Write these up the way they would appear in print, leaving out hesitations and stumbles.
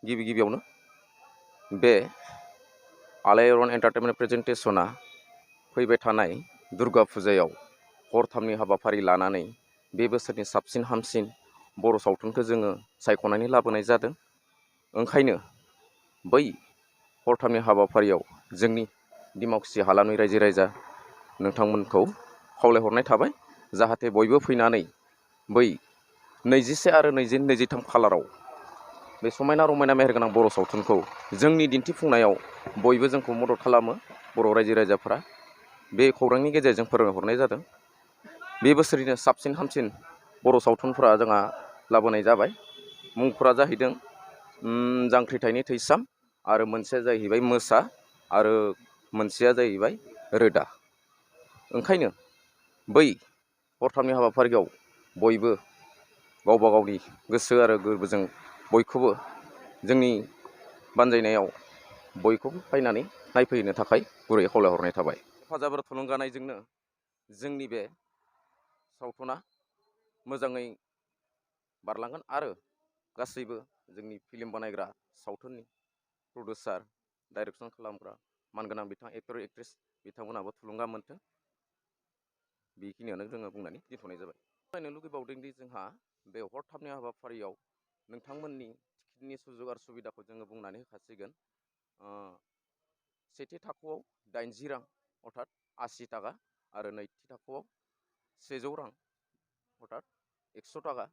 गिबियावनो बे आलायारन एन्टारटेनमेन्ट प्रेजेन्टेसना फैबाय थानाय दुर्गा फुजायाव हरथामनि हाबाफारि लानानै बे बोसोरनि साबसिन हामसिन बर' सावथुनखौ जोङो सायख'नानै लाबोनाय जादों। ओंखायनो बै हरथामनि हाबाफारियाव जोंनि दिमाकुसि हालामनि रायजो राजा नोंथांमोनखौ खावलायहरनाय थाबाय, जाहाथे बयबो फैनानै बै 21 आरो 23 खालाराव बे समायना रमायना मेहेरगोनां बर' सावथुनखौ जोंनि दिन्थिफुंनायाव बयबो जोंखौ मदद खालामो। बर' रायजो राजाफोरा बे खौरांनि गेजेरजों फोरमायहरनाय जादों। बे बोसोरनिनो साबसिन हामसिन बर' सावथुनफोरा जोंहा लाबोनाय जाबाय। मुंफोरा जाहैदों जांख्रिथायनि थैसाम, आरो मोनसेया जाहैबाय मोसा, आरो मोनसेया जाहैबाय रोदा। ओंखायनो बै हरथामनि हाबाफारियाव बयबो गावबा गावनि गोसो आरो गोरबोजों बयखौबो जोंनि बानजायनायाव बयखौबो फैनानै नायफैनो थाखाय गुरै खावलायहरनाय थाबाय। हेफाजाब आरो थुलुंगानायजोंनो जोंनि बे सावथुना मोजाङै बारलांगोन आरो गासैबो जोंनि फिल्म बानायग्रा सावथुननि प्रडिउसार, डाइरेक्सन खालामग्रा मानगोनां बिथां एक्टर एक्ट्रेस बिथांमोनाबो थुलुंगा मोनथों। बेखिनियावनो जोङो बुंनानै दोनथ'नाय जाबाय। फोरमायनो लुगैबावदोंदि जोंहा बे हरथामनि हाबाफारियाव नोंथांमोननि टिकेटनि सुजुग आरो सुबिदाखौ जोङो बुंनानै होखासिगोन। सेथि थाखोआव 80 रां अर्थात 80 थाखा, आरो नैथि थाखोआव 100 रां अर्थात 100 थाखा।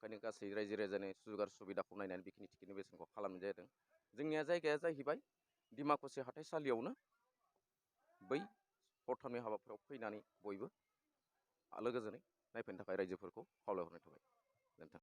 ओंखायनो गासै रायजो राजानि सुजुग आरो सुबिदाखौ नायनानै बेखिनि टिकेटनि बेसेनखौ खालामनाय जादों। जोंनिया जायगाया जाहैबाय दिमाकुसि हाथाइसालियावनो। बै हरथामनि हाबाफारियाव फैनानै बयबो आलो गोजोनै नायफैनो थाखाय रायजोफोरखौ खावलायहरनाय थाबाय। गोजोन्थों।